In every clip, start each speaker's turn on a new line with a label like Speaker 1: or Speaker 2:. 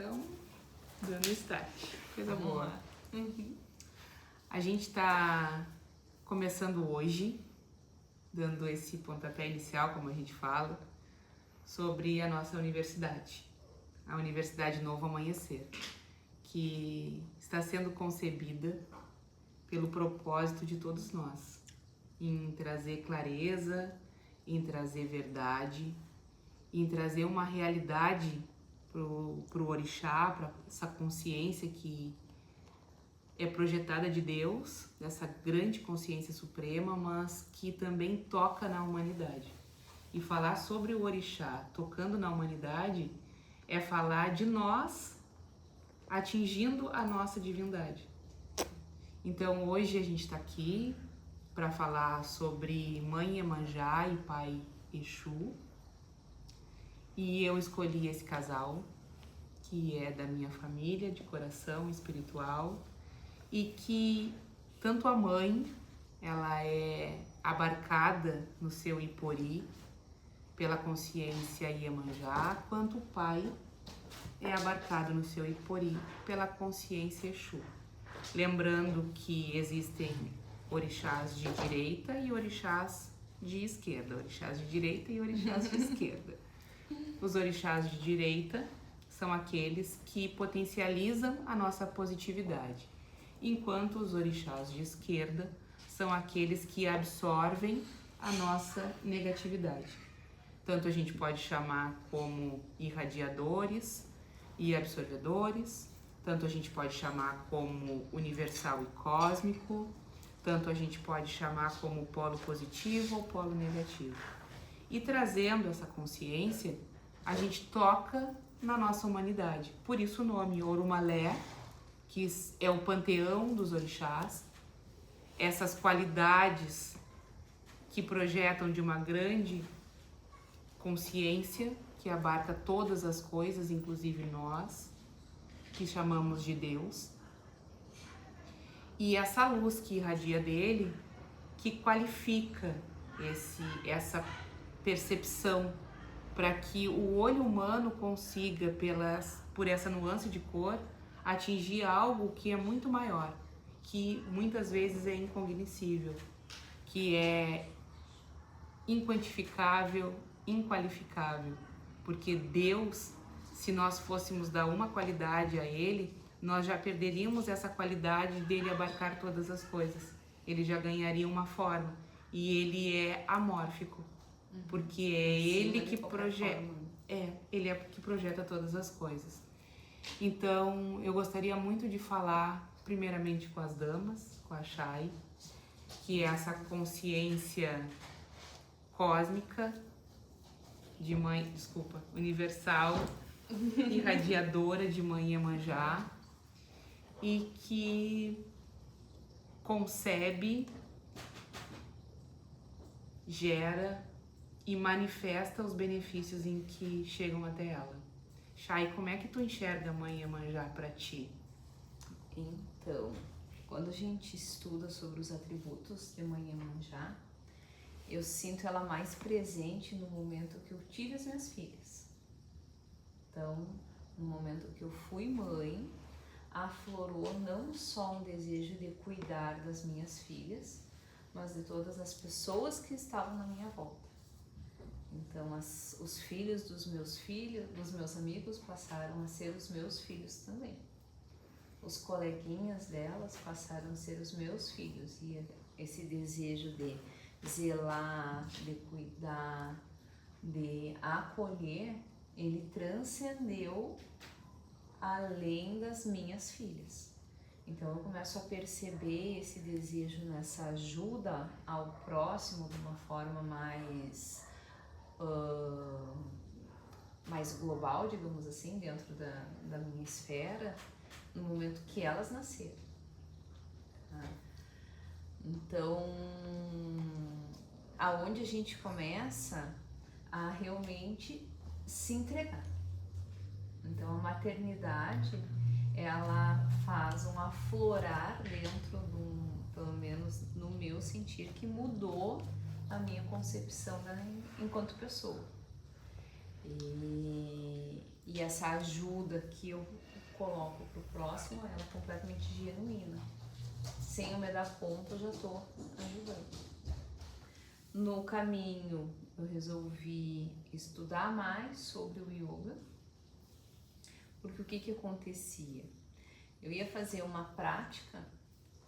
Speaker 1: Então, dando start. Coisa boa. A gente está começando hoje, dando esse pontapé inicial, como a gente fala, sobre a nossa universidade. A Universidade Novo Amanhecer, que está sendo concebida pelo propósito de todos nós, em trazer clareza, em trazer verdade, em trazer uma realidade pro orixá, para essa consciência que é projetada de Deus, dessa grande consciência suprema, mas que também toca na humanidade. E falar sobre o orixá tocando na humanidade é falar de nós atingindo a nossa divindade. Então hoje a gente está aqui para falar sobre Mãe Iemanjá e Pai Exu. E eu escolhi esse casal, que é da minha família, de coração espiritual, e que tanto a mãe, ela é abarcada no seu Ipori pela consciência Iemanjá, quanto o pai é abarcado no seu Ipori pela consciência Exu. Lembrando que existem orixás de direita e orixás de esquerda, orixás de direita e orixás de esquerda. Os orixás de direita são aqueles que potencializam a nossa positividade, enquanto os orixás de esquerda são aqueles que absorvem a nossa negatividade. Tanto a gente pode chamar como irradiadores e absorvedores, tanto a gente pode chamar como universal e cósmico, tanto a gente pode chamar como polo positivo ou polo negativo. E trazendo essa consciência, a gente toca na nossa humanidade. Por isso o nome Orumalé, que é o panteão dos orixás, essas qualidades que projetam de uma grande consciência que abarca todas as coisas, inclusive nós, que chamamos de Deus. E essa luz que irradia dele, que qualifica essa percepção para que o olho humano consiga, por essa nuance de cor, atingir algo que é muito maior, que muitas vezes é incognoscível, que é inquantificável, inqualificável, porque Deus, se nós fôssemos dar uma qualidade a Ele, nós já perderíamos essa qualidade dele abarcar todas as coisas. Ele já ganharia uma forma, e Ele é amórfico, porque é Ele que projeta, Ele é que projeta todas as coisas. Então, eu gostaria muito de falar primeiramente com as damas, com a Chay, que é essa consciência cósmica de mãe, universal, irradiadora de Mãe Iemanjá, e que concebe, gera e manifesta os benefícios em que chegam até ela. Chay, como é que tu enxerga a Mãe Iemanjá para ti?
Speaker 2: Então, quando a gente estuda sobre os atributos de Mãe Iemanjá, eu sinto ela mais presente no momento que eu tive as minhas filhas. Então, no momento que eu fui mãe, aflorou não só um desejo de cuidar das minhas filhas, mas de todas as pessoas que estavam na minha volta. Então, os filhos dos meus amigos passaram a ser os meus filhos também. Os coleguinhas delas passaram a ser os meus filhos. E esse desejo de zelar, de cuidar, de acolher, ele transcendeu além das minhas filhas. Então eu começo a perceber esse desejo nessa ajuda ao próximo de uma forma mais global, digamos assim, dentro da minha esfera, no momento que elas nasceram. Tá? Então, aonde a gente começa a realmente se entregar. Então, a maternidade, ela faz um aflorar dentro pelo menos no meu sentir, que mudou a minha concepção enquanto pessoa. E essa ajuda que eu coloco pro próximo, ela é completamente genuína. Sem eu me dar conta, eu já tô ajudando. No caminho, eu resolvi estudar mais sobre o yoga, porque o que acontecia? Eu ia fazer uma prática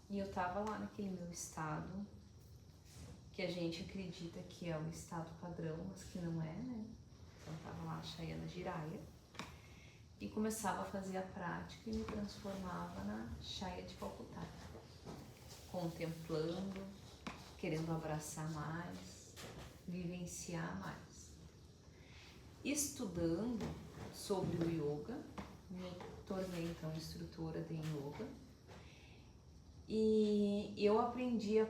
Speaker 2: e eu tava lá naquele meu estado, que a gente acredita que é o estado padrão, mas que não é, né? Então eu tava lá, Shayana Jiraya, e começava a fazer a prática e me transformava na Shaya de Calcutá, contemplando, querendo abraçar mais, vivenciar mais. Estudando sobre o yoga, me tornei então instrutora de yoga e eu aprendi a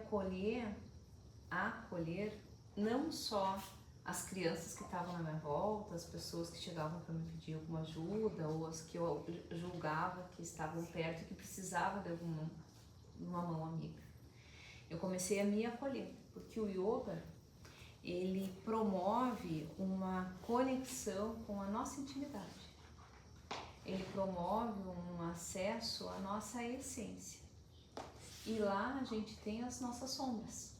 Speaker 2: acolher não só as crianças que estavam na minha volta, as pessoas que chegavam para me pedir alguma ajuda ou as que eu julgava que estavam perto e que precisavam de uma mão amiga. Eu comecei a me acolher, porque o yoga, ele promove uma conexão com a nossa intimidade. Ele promove um acesso à nossa essência. E lá a gente tem as nossas sombras.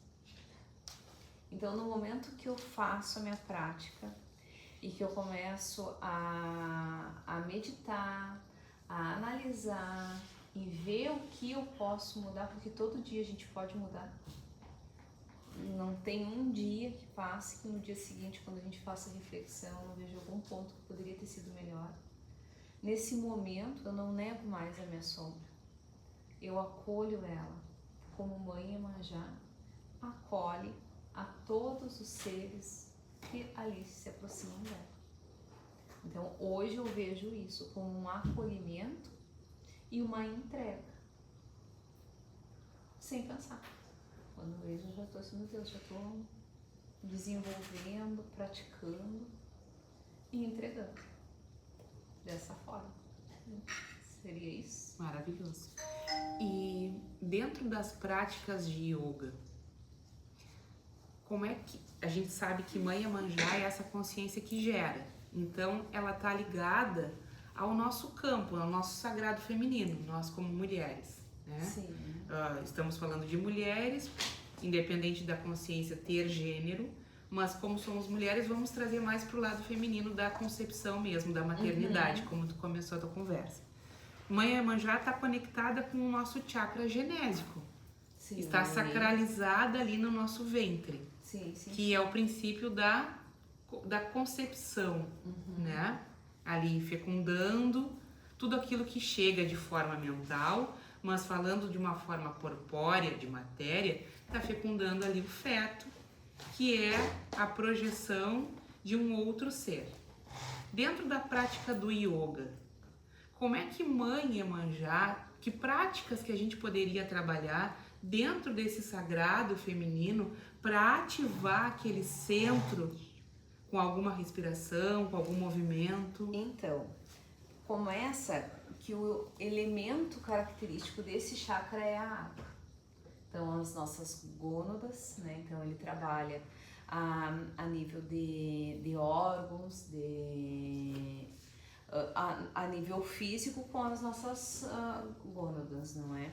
Speaker 2: Então, no momento que eu faço a minha prática e que eu começo a meditar, a analisar e ver o que eu posso mudar, porque todo dia a gente pode mudar. Não tem um dia que passe que no dia seguinte, quando a gente faça a reflexão, eu não vejo algum ponto que poderia ter sido melhor. Nesse momento, eu não nego mais a minha sombra. Eu acolho ela, como mãe Iemanjá acolhe a todos os seres que ali se aproximam dela. Então, hoje eu vejo isso como um acolhimento e uma entrega, sem pensar. Quando eu vejo, eu já estou assim, meu Deus, já estou desenvolvendo, praticando e entregando. Dessa forma. Seria isso?
Speaker 1: Maravilhoso. E dentro das práticas de yoga, como é que a gente sabe que Mãe Iemanjá é essa consciência que gera? Então, ela está ligada ao nosso campo, ao nosso sagrado feminino, nós como mulheres, né?
Speaker 2: Sim.
Speaker 1: Estamos falando de mulheres, independente da consciência ter gênero, mas como somos mulheres, vamos trazer mais para o lado feminino da concepção mesmo, da maternidade, como tu começou a tua conversa. Mãe Iemanjá está conectada com o nosso chakra genésico. Sim, está sacralizada ali no nosso ventre, que é o princípio da concepção, né? Ali fecundando tudo aquilo que chega de forma mental, mas falando de uma forma corpórea, de matéria, está fecundando ali o feto, que é a projeção de um outro ser. Dentro da prática do yoga, como é que Mãe Iemanjá, que práticas que a gente poderia trabalhar dentro desse sagrado feminino para ativar aquele centro com alguma respiração, com algum movimento?
Speaker 2: Então, começa que o elemento característico desse chakra é a água. Então, as nossas gônadas, né? Então, ele trabalha a nível de órgãos, a nível físico com as nossas gônadas, não é?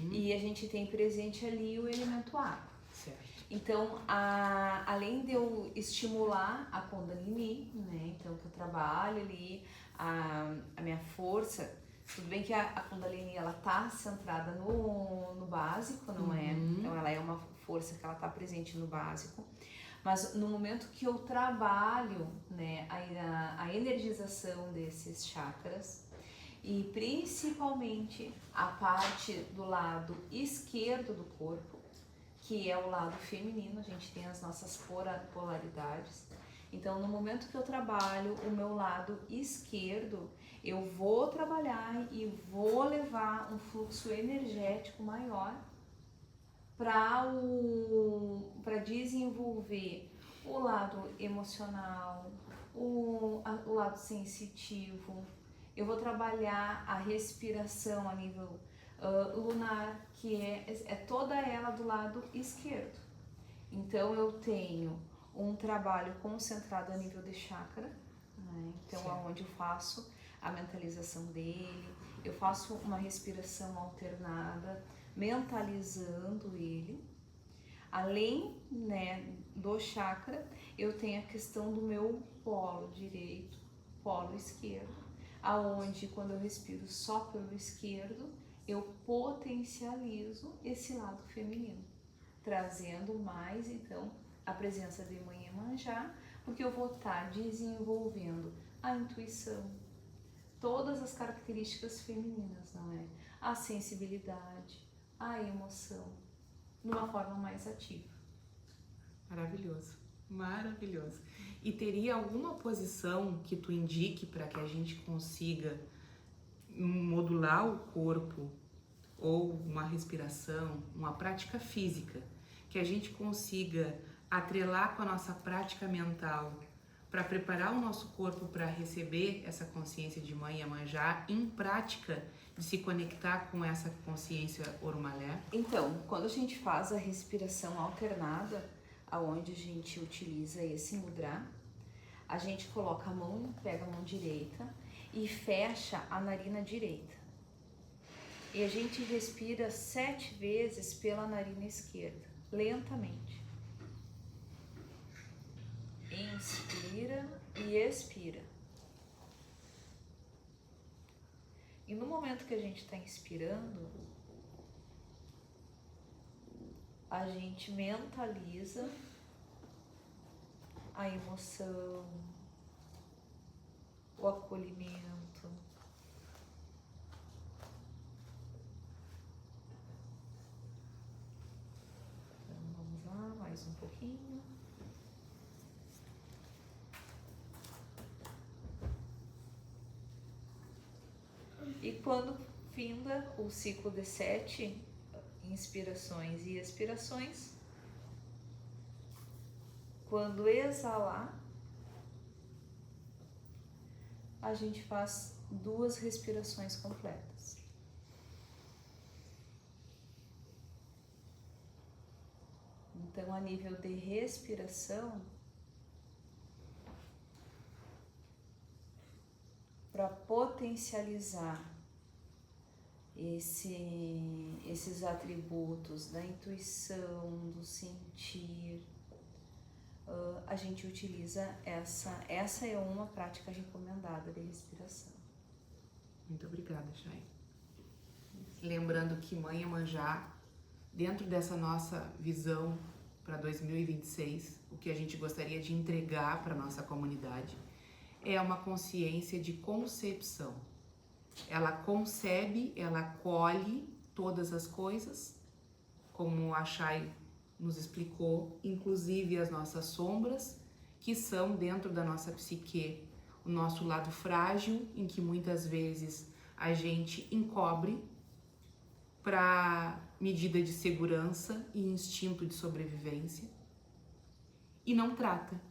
Speaker 2: E a gente tem presente ali o elemento água.
Speaker 1: Certo.
Speaker 2: Então, além de eu estimular a Kundalini, né? Então, que eu trabalho ali a minha força, tudo bem que a Kundalini ela tá centrada no básico, não é? Então, ela é uma força que ela tá presente no básico. Mas no momento que eu trabalho, né, a energização desses chakras e principalmente a parte do lado esquerdo do corpo, que é o lado feminino, a gente tem as nossas polaridades. Então, no momento que eu trabalho o meu lado esquerdo, eu vou trabalhar e vou levar um fluxo energético maior para desenvolver o lado emocional, o lado sensitivo. Eu vou trabalhar a respiração a nível lunar, que é toda ela do lado esquerdo. Então eu tenho um trabalho concentrado a nível de chakra, né? Então,
Speaker 1: Certo.
Speaker 2: aonde eu faço a mentalização dele, eu faço uma respiração alternada, mentalizando ele. Além, né, do chakra, eu tenho a questão do meu polo direito, polo esquerdo, aonde quando eu respiro só pelo esquerdo, eu potencializo esse lado feminino, trazendo mais então a presença de Mãe Iemanjá, porque eu vou estar desenvolvendo a intuição, todas as características femininas, não é? A sensibilidade, a emoção, de uma forma mais ativa.
Speaker 1: Maravilhoso, maravilhoso. E teria alguma posição que tu indique para que a gente consiga modular o corpo, ou uma respiração, uma prática física, que a gente consiga atrelar com a nossa prática mental para preparar o nosso corpo para receber essa consciência de Mãe Iemanjá em prática de se conectar com essa consciência Orunmalé?
Speaker 2: Então, quando a gente faz a respiração alternada, aonde a gente utiliza esse mudra, a gente coloca a mão, pega a mão direita e fecha a narina direita. E a gente respira 7 vezes pela narina esquerda, lentamente. Inspira e expira. E no momento que a gente está inspirando, a gente mentaliza a emoção, o acolhimento. Então vamos lá, mais um pouquinho. E quando finda o ciclo de 7 inspirações e expirações, quando exalar, a gente faz 2 respirações completas. Então, a nível de respiração, para potencializar esses atributos da intuição, do sentir, a gente utiliza essa é uma prática recomendada de respiração.
Speaker 1: Muito obrigada, Chay. Lembrando que Mãe Iemanjá, dentro dessa nossa visão para 2026, o que a gente gostaria de entregar para a nossa comunidade é uma consciência de concepção. Ela concebe, ela acolhe todas as coisas, como a Chay nos explicou, inclusive as nossas sombras, que são dentro da nossa psique, o nosso lado frágil, em que muitas vezes a gente encobre para medida de segurança e instinto de sobrevivência e não trata.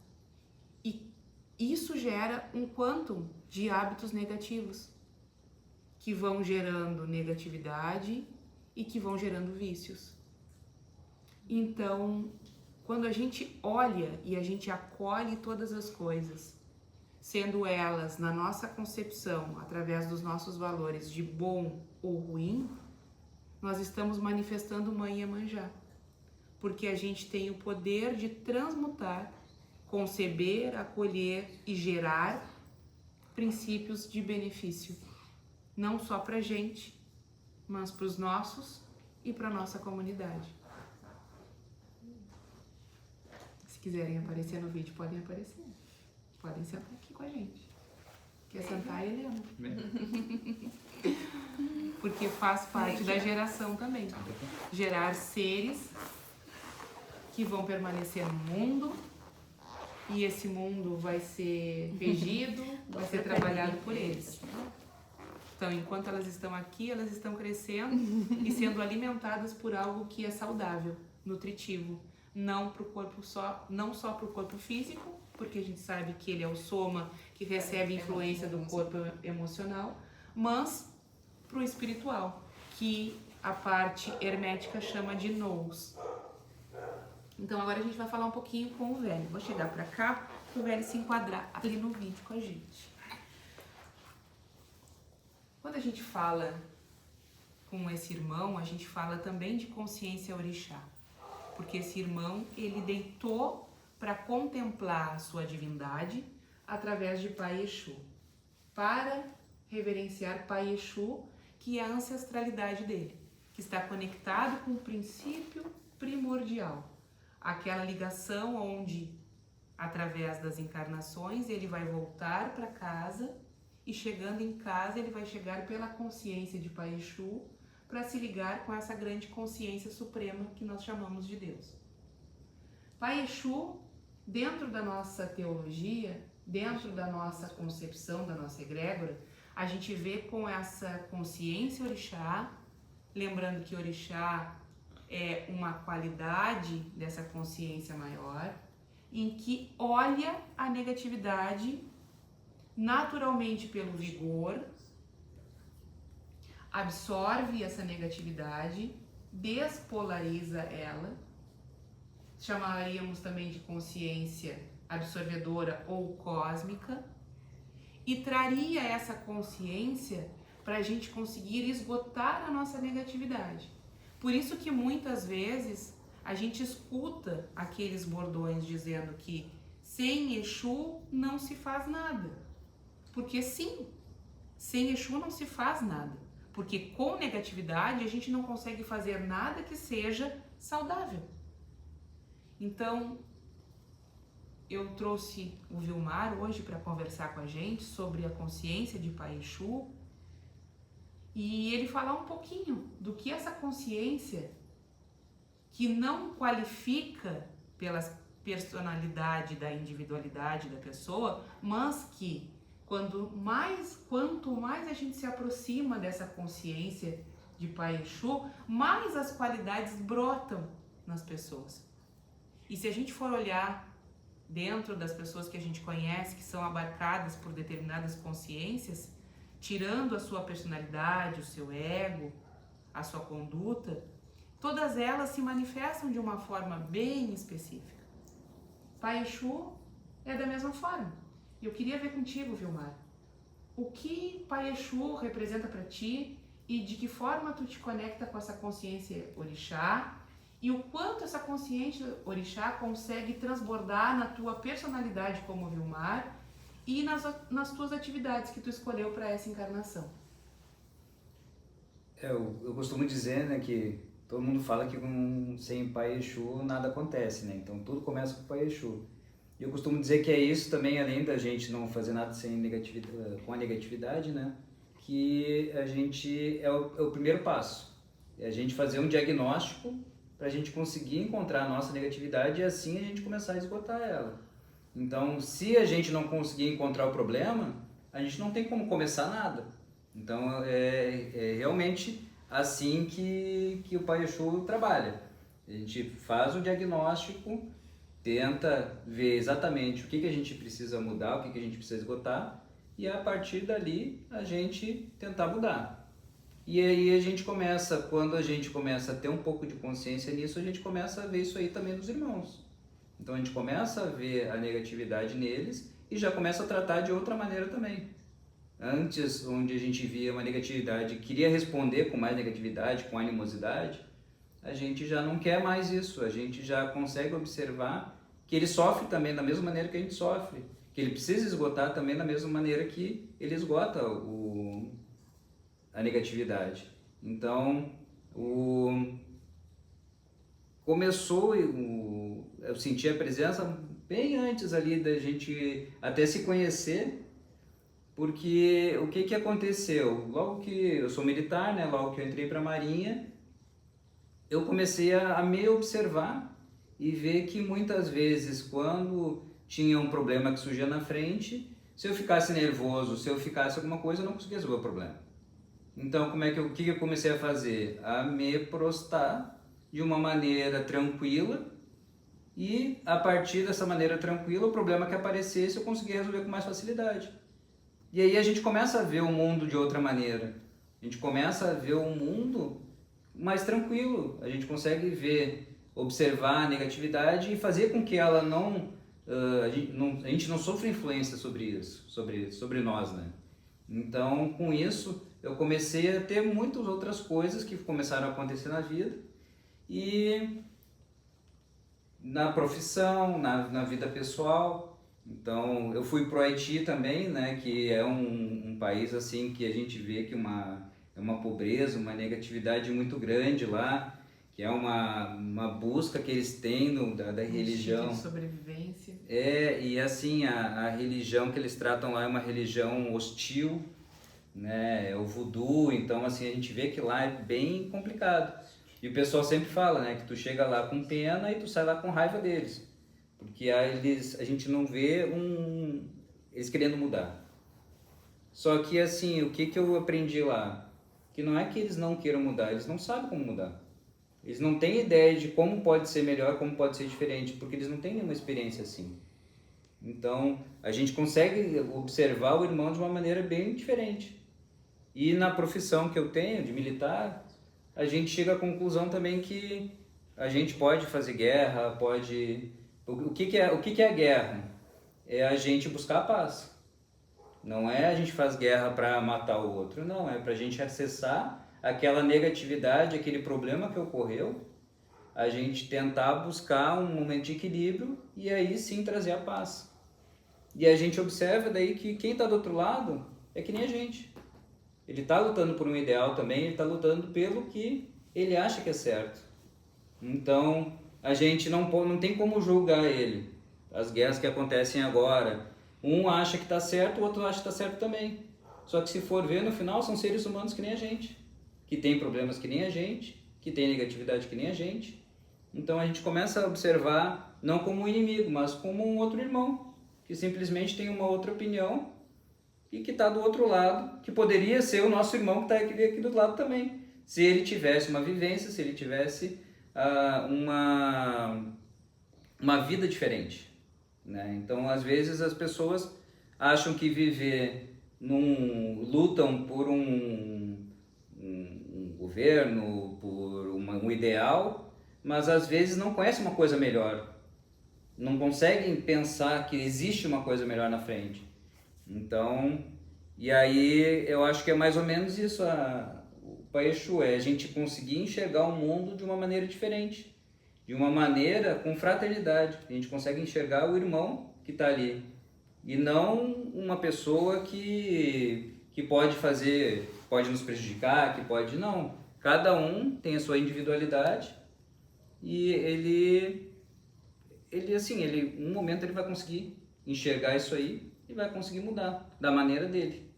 Speaker 1: E isso gera um quantum de hábitos negativos que vão gerando negatividade e que vão gerando vícios. Então, quando a gente olha e a gente acolhe todas as coisas, sendo elas, na nossa concepção, através dos nossos valores de bom ou ruim, nós estamos manifestando Mãe Iemanjá, porque a gente tem o poder de transmutar, conceber, acolher e gerar princípios de benefício, não só para a gente, mas para os nossos e para a nossa comunidade. Se quiserem aparecer no vídeo, podem aparecer. Podem sentar aqui com a gente. Quer sentar, Helena? Porque faz parte da geração também. Gerar seres que vão permanecer no mundo e esse mundo vai ser regido, vai ser trabalhado por eles. Então, enquanto elas estão aqui, elas estão crescendo e sendo alimentadas por algo que é saudável, nutritivo, não para o corpo só, não só para o corpo físico, porque a gente sabe que ele é o soma que recebe influência do corpo emocional, mas para o espiritual, que a parte hermética chama de nous. Então agora a gente vai falar um pouquinho com o velho. Vou chegar para cá pro velho se enquadrar ali no vídeo com a gente. Quando a gente fala com esse irmão, a gente fala também de consciência orixá, porque esse irmão, ele deitou para contemplar a sua divindade através de Pai Exu, para reverenciar Pai Exu, que é a ancestralidade dele, que está conectado com o princípio primordial, aquela ligação onde, através das encarnações, ele vai voltar para casa e chegando em casa ele vai chegar pela consciência de Pai Exu para se ligar com essa grande consciência suprema que nós chamamos de Deus. Pai Exu, dentro da nossa teologia, dentro da nossa concepção, da nossa egrégora, a gente vê com essa consciência orixá, lembrando que orixá é uma qualidade dessa consciência maior, em que olha a negatividade naturalmente pelo vigor, absorve essa negatividade, despolariza ela, chamaríamos também de consciência absorvedora ou cósmica, e traria essa consciência para a gente conseguir esgotar a nossa negatividade. Por isso que muitas vezes a gente escuta aqueles bordões dizendo que sem Exu não se faz nada. Porque sim, sem Exu não se faz nada. Porque com negatividade a gente não consegue fazer nada que seja saudável. Então, eu trouxe o Vilmar hoje para conversar com a gente sobre a consciência de Pai Exu e ele falar um pouquinho do que essa consciência, que não qualifica pela personalidade da individualidade da pessoa, mas que quanto mais a gente se aproxima dessa consciência de Pai Exu, mais as qualidades brotam nas pessoas. E se a gente for olhar dentro das pessoas que a gente conhece, que são abarcadas por determinadas consciências, tirando a sua personalidade, o seu ego, a sua conduta, todas elas se manifestam de uma forma bem específica. Pai Exu é da mesma forma. Eu queria ver contigo, Vilmar, o que Pai Exu representa para ti e de que forma tu te conecta com essa consciência orixá e o quanto essa consciência orixá consegue transbordar na tua personalidade como Vilmar e nas tuas atividades que tu escolheu para essa encarnação.
Speaker 3: Eu costumo dizer, né, que todo mundo fala que sem Pai Exu nada acontece, né? Então tudo começa com o Pai Exu. E eu costumo dizer que é isso também, além da gente não fazer nada com a negatividade, né? Que a gente é o primeiro passo. É a gente fazer um diagnóstico para a gente conseguir encontrar a nossa negatividade e assim a gente começar a esgotar ela. Então, se a gente não conseguir encontrar o problema, a gente não tem como começar nada. Então, é realmente assim que o Pai Exu trabalha. A gente faz o diagnóstico, tenta ver exatamente o que a gente precisa mudar, o que a gente precisa esgotar, e a partir dali a gente tentar mudar. E aí a gente começa, quando a gente começa a ter um pouco de consciência nisso, a gente começa a ver isso aí também nos irmãos. Então a gente começa a ver a negatividade neles e já começa a tratar de outra maneira também. Antes, onde a gente via uma negatividade, queria responder com mais negatividade, com animosidade, a gente já não quer mais isso, a gente já consegue observar que ele sofre também da mesma maneira que a gente sofre, que ele precisa esgotar também da mesma maneira que ele esgota a negatividade. Então, eu senti a presença bem antes ali da gente até se conhecer, porque o que aconteceu? Logo que eu sou militar, né? Logo que eu entrei para a Marinha, eu comecei a me observar e ver que muitas vezes, quando tinha um problema que surgia na frente, se eu ficasse nervoso, se eu ficasse alguma coisa, eu não conseguia resolver o problema. Então, o que eu comecei a fazer? A me prostrar de uma maneira tranquila e, a partir dessa maneira tranquila, o problema que aparecesse eu conseguia resolver com mais facilidade. E aí a gente começa a ver o mundo de outra maneira. A gente começa a ver o mundo mais tranquilo. A gente consegue observar a negatividade e fazer com que ela não a gente não sofre influência sobre isso, sobre nós, né? Então, com isso, eu comecei a ter muitas outras coisas que começaram a acontecer na vida e na profissão, na vida pessoal. Então, eu fui pro Haiti também, né? Que é um país assim que a gente vê que é uma pobreza, uma negatividade muito grande lá, que é uma busca que eles têm da religião.
Speaker 1: De sobrevivência.
Speaker 3: E assim, a religião que eles tratam lá é uma religião hostil, né? É o voodoo, então assim, a gente vê que lá é bem complicado. E o pessoal sempre fala, né, que tu chega lá com pena e tu sai lá com raiva deles. Porque a gente não vê eles querendo mudar. Só que assim, o que eu aprendi lá? Que não é que eles não queiram mudar, eles não sabem como mudar. Eles não têm ideia de como pode ser melhor, como pode ser diferente, porque eles não têm nenhuma experiência assim. Então, a gente consegue observar o irmão de uma maneira bem diferente. E na profissão que eu tenho, de militar, a gente chega à conclusão também que a gente pode fazer guerra, pode... O que é a guerra? É a gente buscar a paz. Não é a gente faz guerra para matar o outro, não. É para a gente acessar aquela negatividade, aquele problema que ocorreu, a gente tentar buscar um momento de equilíbrio e aí sim trazer a paz. E a gente observa daí que quem está do outro lado é que nem a gente. Ele está lutando por um ideal também, ele está lutando pelo que ele acha que é certo. Então, a gente não tem como julgar ele. As guerras que acontecem agora, um acha que está certo, o outro acha que está certo também. Só que se for ver, no final, são seres humanos que nem a gente, que tem problemas que nem a gente, que tem negatividade que nem a gente. Então, a gente começa a observar não como um inimigo, mas como um outro irmão, que simplesmente tem uma outra opinião e que está do outro lado, que poderia ser o nosso irmão que está aqui do lado também. Se ele tivesse uma vivência, se ele tivesse uma vida diferente, né? Então, às vezes, as pessoas acham que lutam por um governo, por um ideal, mas às vezes não conhecem uma coisa melhor. Não conseguem pensar que existe uma coisa melhor na frente. Então, e aí eu acho que é mais ou menos isso o Pai Exu, é a gente conseguir enxergar o mundo de uma maneira diferente, de uma maneira com fraternidade. A gente consegue enxergar o irmão que está ali e não uma pessoa que pode nos prejudicar, que pode, não. Cada um tem a sua individualidade e um momento ele vai conseguir enxergar isso aí e vai conseguir mudar da maneira dele.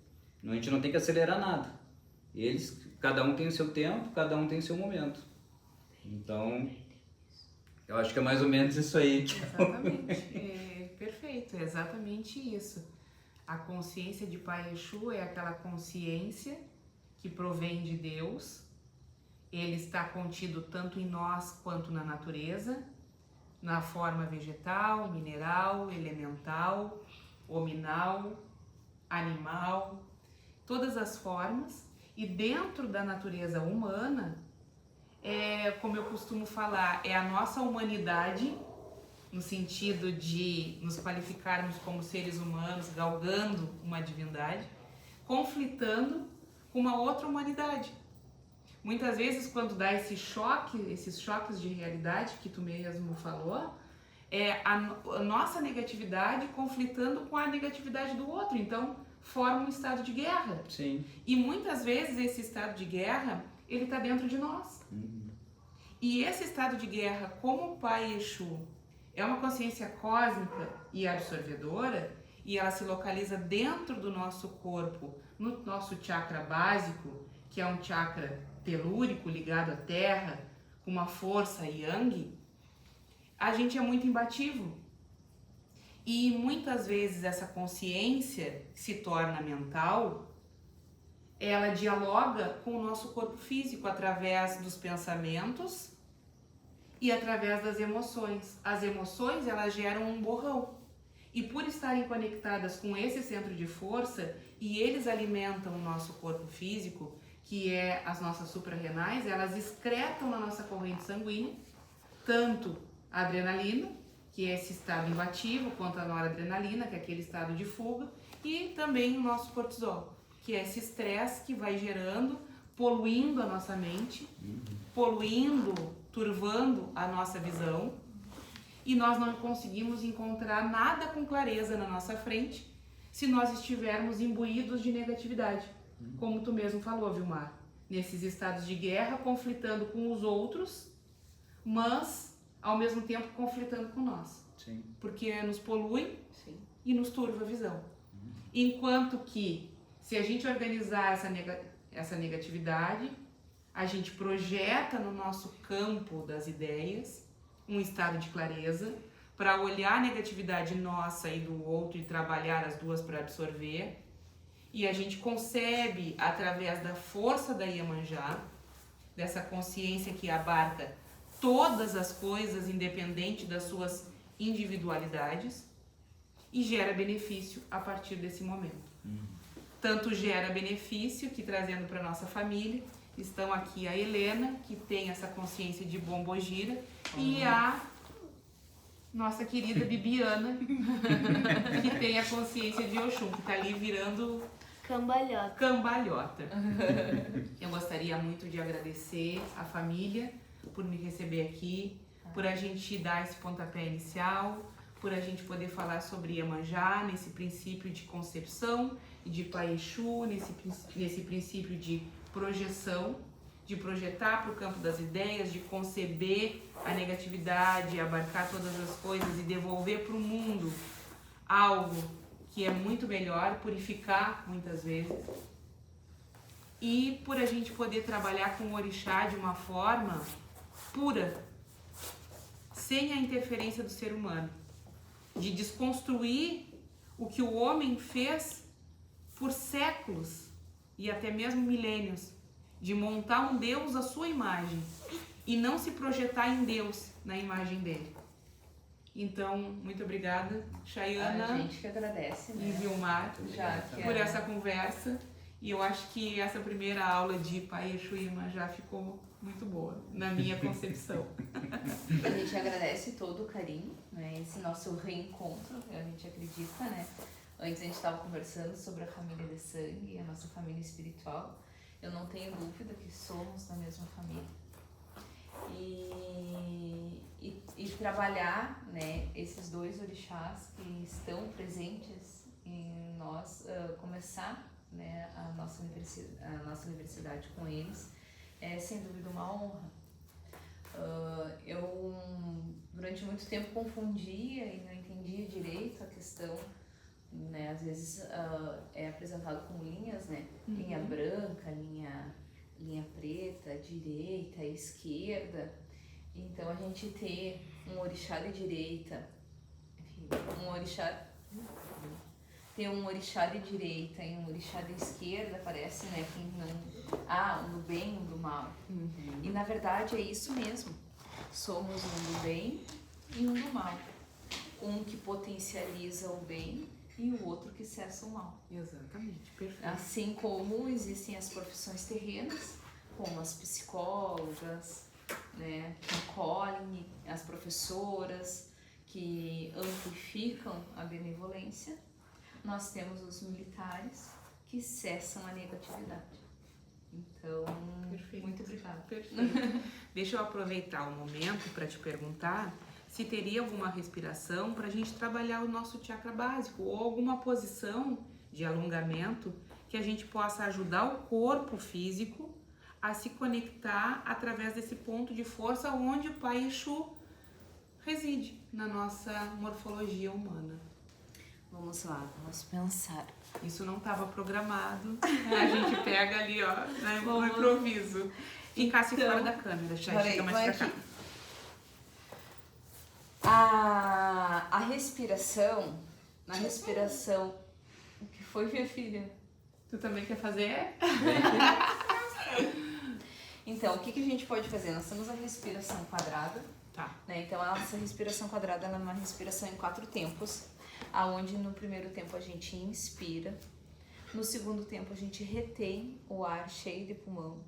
Speaker 3: A gente não tem que acelerar nada. Cada um tem o seu tempo, cada um tem o seu momento. Então, eu acho que é mais ou menos isso aí.
Speaker 1: Exatamente. Perfeito, é exatamente isso. A consciência de Pai Exu é aquela consciência que provém de Deus. Ele está contido tanto em nós quanto na natureza, na forma vegetal, mineral, elemental, hominal, animal, todas as formas. E dentro da natureza humana, como eu costumo falar, é a nossa humanidade, no sentido de nos qualificarmos como seres humanos, galgando uma divindade, conflitando com uma outra humanidade. Muitas vezes, quando dá esses choques de realidade que tu mesmo falou, é a nossa negatividade conflitando com a negatividade do outro. Então, forma um estado de guerra.
Speaker 3: Sim.
Speaker 1: E muitas vezes esse estado de guerra, ele está dentro de nós. E esse estado de guerra, como o Pai Exu é uma consciência cósmica e absorvedora, e ela se localiza dentro do nosso corpo, no nosso chakra básico, que é um chakra telúrico ligado à terra, com uma força yang, a gente é muito imbatível. E muitas vezes essa consciência que se torna mental, ela dialoga com o nosso corpo físico através dos pensamentos e através das emoções. As emoções, elas geram um borrão. E por estarem conectadas com esse centro de força, e eles alimentam o nosso corpo físico, que é as nossas suprarrenais, elas excretam na nossa corrente sanguínea tanto a adrenalina, que é esse estado imbativo quanto à noradrenalina, que é aquele estado de fuga, e também o nosso cortisol, que é esse estresse que vai gerando, poluindo a nossa mente, poluindo, turvando a nossa visão, e nós não conseguimos encontrar nada com clareza na nossa frente se nós estivermos imbuídos de negatividade, como tu mesmo falou, Vilmar, nesses estados de guerra, conflitando com os outros, mas ao mesmo tempo conflitando com nós.
Speaker 3: Sim.
Speaker 1: Porque nos polui
Speaker 2: Sim.
Speaker 1: e nos turva a visão. Enquanto que, se a gente organizar essa negatividade, a gente projeta no nosso campo das ideias um estado de clareza para olhar a negatividade nossa e do outro e trabalhar as duas para absorver. E a gente concebe, através da força da Iemanjá, dessa consciência que abarca todas as coisas, independente das suas individualidades, e gera benefício a partir desse momento. Tanto gera benefício que, trazendo para nossa família, estão aqui a Helena, que tem essa consciência de Bombogira, e a nossa querida Bibiana, que tem a consciência de Oxum, que está ali virando cambalhota. Eu gostaria muito de agradecer a família por me receber aqui, por a gente dar esse pontapé inicial, por a gente poder falar sobre Iemanjá, nesse princípio de concepção e de Pai Exu, nesse princípio de projeção, de projetar para o campo das ideias, de conceber a negatividade, abarcar todas as coisas e devolver para o mundo algo que é muito melhor, purificar muitas vezes. E por a gente poder trabalhar com o orixá de uma forma pura, sem a interferência do ser humano, de desconstruir o que o homem fez por séculos e até mesmo milênios, de montar um Deus à sua imagem e não se projetar em Deus na imagem dele. Então, muito obrigada, Chayana.
Speaker 2: A gente que agradece, né?
Speaker 1: E Vilmar, por essa conversa. E eu acho que essa primeira aula de Pai Exu e Iemanjá ficou muito boa, na minha concepção.
Speaker 2: A gente agradece todo o carinho, né? Esse nosso reencontro, a gente acredita, né? Antes a gente estava conversando sobre a família de sangue, a nossa família espiritual. Eu não tenho dúvida que somos da mesma família. E trabalhar, né, esses dois orixás que estão presentes em nós, começar, né, a nossa universidade com eles, é sem dúvida uma honra. Eu durante muito tempo confundia e não entendia direito a questão, né, às vezes é apresentado como linhas, né, linha branca, linha preta, direita, esquerda. Então a gente ter um orixá de direita, enfim, ter um orixá de direita e um orixá de esquerda parece, né, que não, um do bem e um do mal. E na verdade é isso mesmo. Somos um do bem e um do mal. Um que potencializa o bem e o outro que cessa o mal.
Speaker 1: Exatamente, perfeito.
Speaker 2: Assim como existem as profissões terrenas, como as psicólogas, né, que acolhem, as professoras, que amplificam a benevolência, nós temos os militares que cessam a negatividade. Então,
Speaker 1: perfeito.
Speaker 2: Muito obrigada.
Speaker 1: Perfeito. Deixa eu aproveitar o momento para te perguntar se teria alguma respiração para a gente trabalhar o nosso chakra básico ou alguma posição de alongamento que a gente possa ajudar o corpo físico a se conectar através desse ponto de força onde o Pai Exu reside na nossa morfologia humana.
Speaker 2: Vamos lá, vamos pensar.
Speaker 1: Isso não estava programado, a gente pega ali, ó, né, no improviso. Ficasse fora da câmera, chega mais pra cá.
Speaker 2: A respiração, na respiração, o que foi, minha filha?
Speaker 1: Tu também quer fazer?
Speaker 2: Então, o que a gente pode fazer? Nós temos a respiração quadrada,
Speaker 1: Tá.
Speaker 2: né? Então, a nossa respiração quadrada ela é uma respiração em 4 tempos, aonde no primeiro tempo a gente inspira, no segundo tempo a gente retém o ar cheio de pulmão,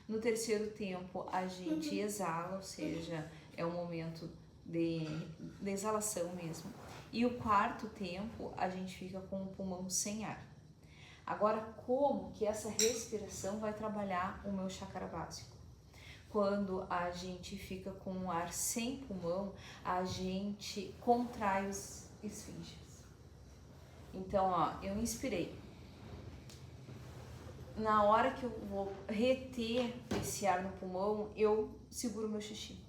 Speaker 2: no terceiro tempo a gente exala, ou seja, é o momento de exalação mesmo. E o quarto tempo a gente fica com o pulmão sem ar. Agora, como que essa respiração vai trabalhar o meu chakra básico? Quando a gente fica com o ar sem pulmão, a gente contrai os esfínteres. Então, ó, eu inspirei. Na hora que eu vou reter esse ar no pulmão, eu seguro meu xixi.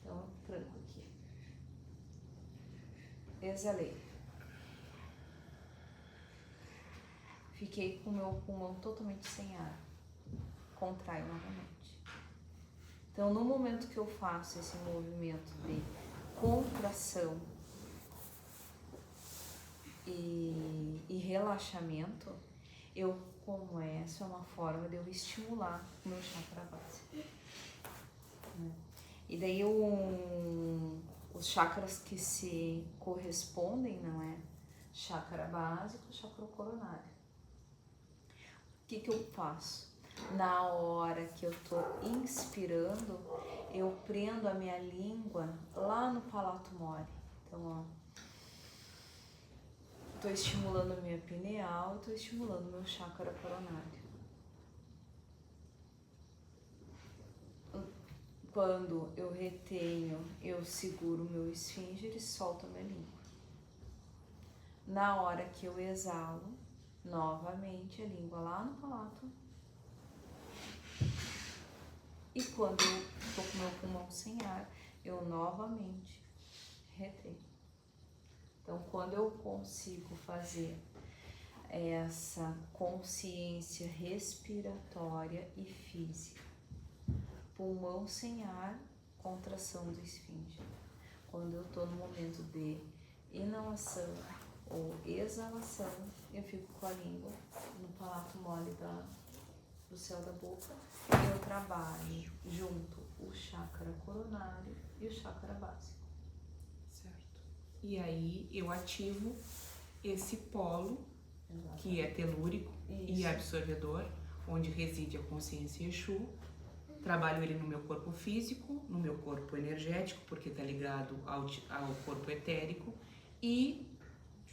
Speaker 2: Então, eu tranco aqui. Exalei. Fiquei com o meu pulmão totalmente sem ar. Contraio novamente. Então, no momento que eu faço esse movimento de contração e relaxamento, eu começo, é uma forma de eu estimular o meu chakra básico. E daí os chakras que se correspondem, não é? Chakra básico, chakra coronário. O que eu faço? Na hora que eu tô inspirando, eu prendo a minha língua lá no palato mole. Então, ó, tô estimulando a minha pineal, tô estimulando meu chakra coronário. Quando eu retenho, eu seguro meu esfíncter e solto a minha língua. Na hora que eu exalo, novamente a língua lá no palato. E quando eu tô com meu pulmão sem ar, eu novamente retenho. Então, quando eu consigo fazer essa consciência respiratória e física, pulmão sem ar, contração do esfíncter. Quando eu tô no momento de inalação ou exalação, eu fico com a língua no palato mole do céu da boca. Eu trabalho junto o chakra coronário e o chakra básico.
Speaker 1: Certo. E aí eu ativo esse polo,
Speaker 2: Exatamente.
Speaker 1: que é telúrico e
Speaker 2: Isso.
Speaker 1: absorvedor, onde reside a consciência Exu. Trabalho ele no meu corpo físico, no meu corpo energético, porque está ligado ao corpo etérico, e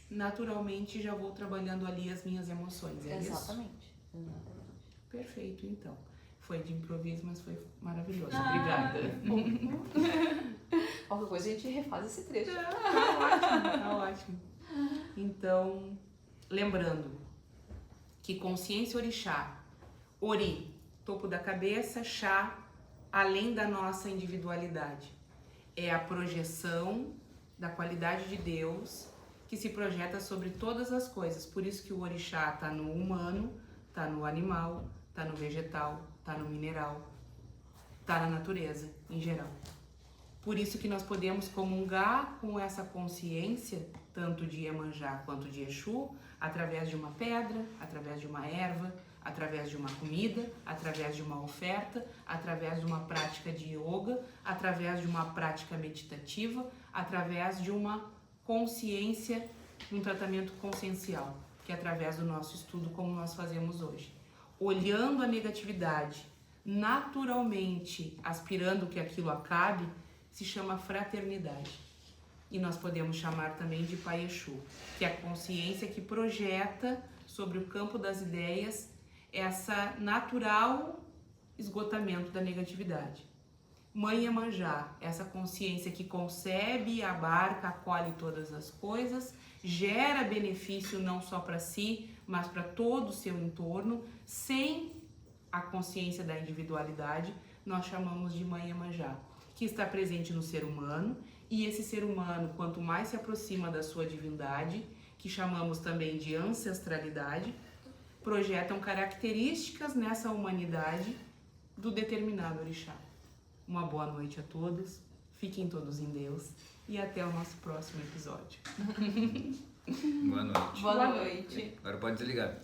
Speaker 1: naturalmente já vou trabalhando ali as minhas emoções, é isso?
Speaker 2: Exatamente.
Speaker 1: Perfeito, então. Foi de improviso, mas foi maravilhoso. Obrigada.
Speaker 2: Qualquer coisa a gente refaz esse trecho.
Speaker 1: Tá ótimo. Então, lembrando que consciência orixá, ori, topo da cabeça, chá, além da nossa individualidade. É a projeção da qualidade de Deus que se projeta sobre todas as coisas. Por isso que o orixá está no humano, está no animal, está no vegetal, está no mineral, está na natureza em geral. Por isso que nós podemos comungar com essa consciência, tanto de Iemanjá quanto de Exu, através de uma pedra, através de uma erva, através de uma comida, através de uma oferta, através de uma prática de yoga, através de uma prática meditativa, através de uma consciência, um tratamento consciencial, que é através do nosso estudo, como nós fazemos hoje. Olhando a negatividade, naturalmente aspirando que aquilo acabe, se chama fraternidade. E nós podemos chamar também de Pai Exu, que é a consciência que projeta sobre o campo das ideias essa natural esgotamento da negatividade. Mãe Iemanjá, essa consciência que concebe, abarca, acolhe todas as coisas, gera benefício não só para si, mas para todo o seu entorno, sem a consciência da individualidade, nós chamamos de Mãe Iemanjá, que está presente no ser humano, e esse ser humano, quanto mais se aproxima da sua divindade, que chamamos também de ancestralidade, projetam características nessa humanidade do determinado orixá. Uma boa noite a todos, fiquem todos em Deus e até o nosso próximo episódio.
Speaker 3: Boa noite.
Speaker 2: Boa noite.
Speaker 3: Agora pode desligar.